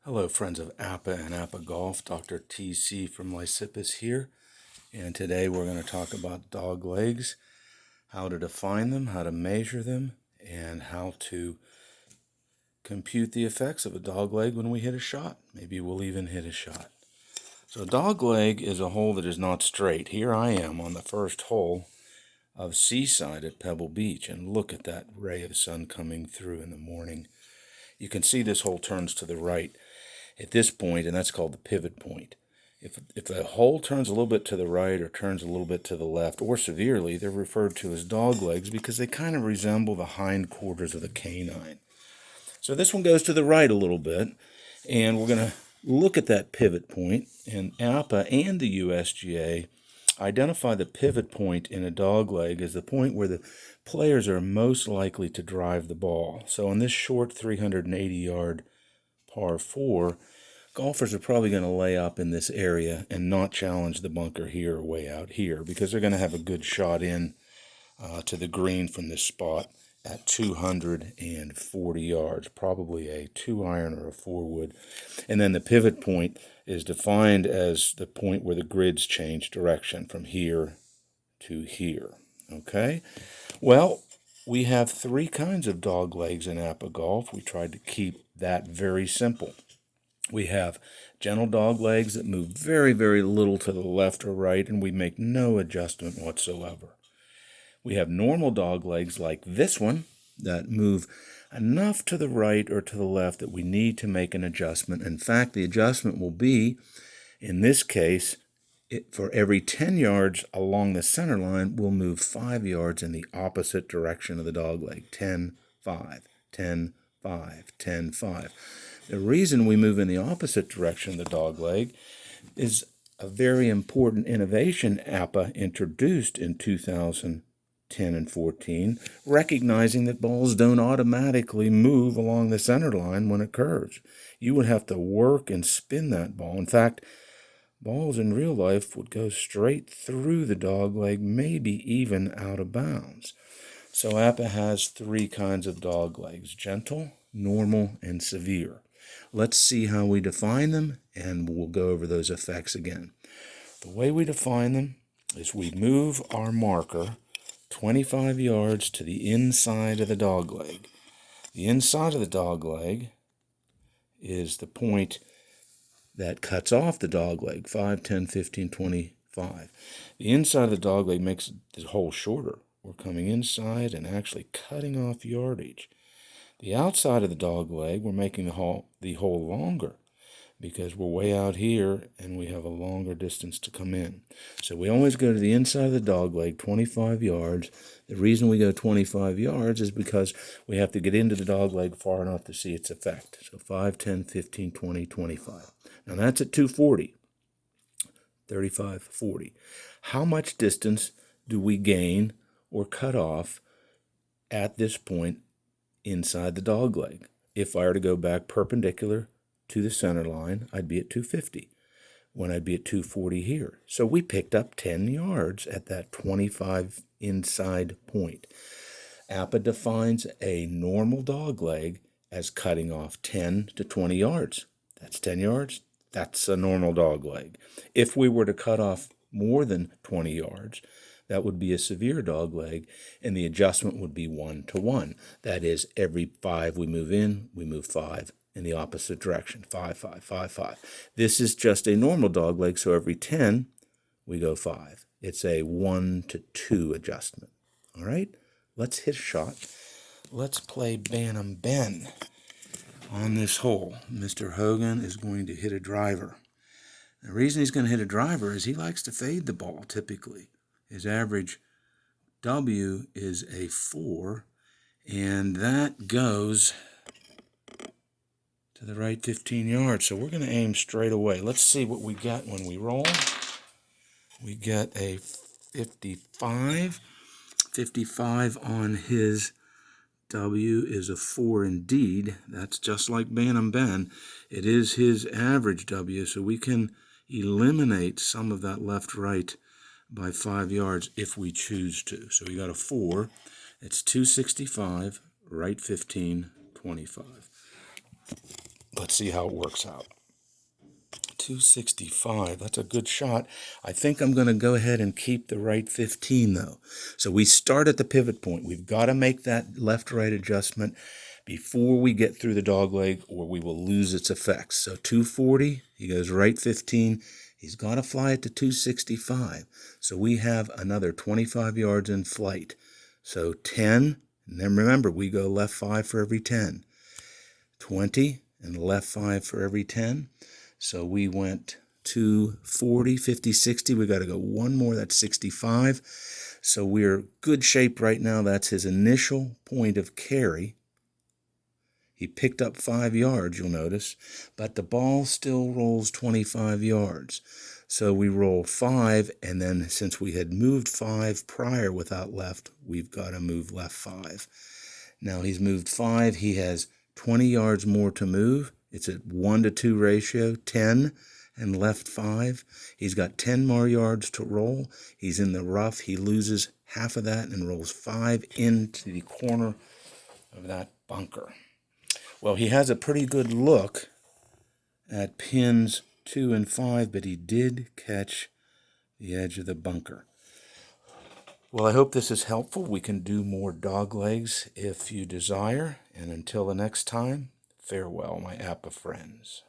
Hello, friends of APBA and APBA Golf. Dr. TC from Lysippus here, and today we're going to talk about dog legs, how to define them, how to measure them, and how to compute the effects of a dog leg when we hit a shot. Maybe we'll even hit a shot. So a dog leg is a hole that is not straight. Here I am on the first hole of Seaside at Pebble Beach, and look at that ray of sun coming through in the morning. You can see this hole turns to the right at this point, and that's called the pivot point. If the hole turns a little bit to the right or turns a little bit to the left, or severely, they're referred to as dog legs because they kind of resemble the hind quarters of the canine. So this one goes to the right a little bit, and we're going to look at that pivot point. And APBA and the USGA identify the pivot point in a dog leg as the point where the players are most likely to drive the ball. So on this short 380-yard par 4, golfers are probably going to lay up in this area and not challenge the bunker here or way out here because they're going to have a good shot in to the green from this spot at 240 yards, probably a 2-iron or a 4-wood. And then the pivot point is defined as the point where the grids change direction from here to here. Okay? Well, we have 3 kinds of dog legs in APBA golf. We tried to keep that very simple. We have gentle dog legs that move very, very little to the left or right, and we make no adjustment whatsoever. We have normal dog legs like this one that move enough to the right or to the left that we need to make an adjustment. In fact, the adjustment will be, in this case, for every 10 yards along the center line, we'll move 5 yards in the opposite direction of the dog leg. 10, 5, 10, 5, 10, 5. The reason we move in the opposite direction of the dog leg is a very important innovation APBA introduced in 2010 and 14, recognizing that balls don't automatically move along the center line when it curves. You would have to work and spin that ball. In fact, balls in real life would go straight through the dog leg, maybe even out of bounds. So APBA has 3 kinds of dog legs: gentle, normal, and severe. Let's see how we define them, and we'll go over those effects again. The way we define them is we move our marker 25 yards to the inside of the dog leg. The inside of the dog leg is the point that cuts off the dog leg, 5, 10, 15, 25. The inside of the dog leg makes the hole shorter. We're coming inside and actually cutting off yardage. The outside of the dog leg, we're making the hole longer because we're way out here and we have a longer distance to come in. So we always go to the inside of the dog leg, 25 yards. The reason we go 25 yards is because we have to get into the dog leg far enough to see its effect. So 5, 10, 15, 20, 25. Now that's at 240, 35, 40. How much distance do we gain or cut off at this point inside the dog leg? If I were to go back perpendicular to the center line, I'd be at 250 when I'd be at 240 here. So we picked up 10 yards at that 25 inside point. APBA defines a normal dog leg as cutting off 10 to 20 yards. That's 10 yards. That's a normal dog leg. If we were to cut off more than 20 yards, that would be a severe dog leg, and the adjustment would be 1 to 1. That is, every 5 we move in, we move 5 in the opposite direction. 5, 5, 5, 5. This is just a normal dog leg, so every 10 we go 5. It's a 1 to 2 adjustment. All right, let's hit a shot. Let's play Bantam Ben on this hole. Mr. Hogan is going to hit a driver. The reason he's going to hit a driver is he likes to fade the ball typically. His average W is a 4, and that goes to the right 15 yards. So we're going to aim straight away. Let's see what we get when we roll. We get a 55. 55 on his W is a 4 indeed. That's just like Bantam Ben. It is his average W, so we can eliminate some of that left-right by 5 yards if we choose to. So we got a 4. It's 265, right 15, 25. Let's see how it works out. 265, that's a good shot. I think I'm going to go ahead and keep the right 15 though. So we start at the pivot point. We've got to make that left-right adjustment before we get through the dog leg, or we will lose its effects. So 240, he goes right 15. He's got to fly it to 265. So we have another 25 yards in flight. So 10, and then remember, we go left 5 for every 10. 20 and left 5 for every 10. So we went to 40, 50, 60. We got to go one more. That's 65. So we're good shape right now. That's his initial point of carry. He picked up 5 yards, you'll notice, but the ball still rolls 25 yards. So we roll 5, and then since we had moved 5 prior without left, we've got to move left 5. Now he's moved 5. He has 20 yards more to move. It's a 1-to-2 ratio, 10 and left 5. He's got 10 more yards to roll. He's in the rough. He loses half of that and rolls 5 into the corner of that bunker. Well, he has a pretty good look at pins 2 and 5, but he did catch the edge of the bunker. Well, I hope this is helpful. We can do more dog legs if you desire. And until the next time, farewell, my APBA friends.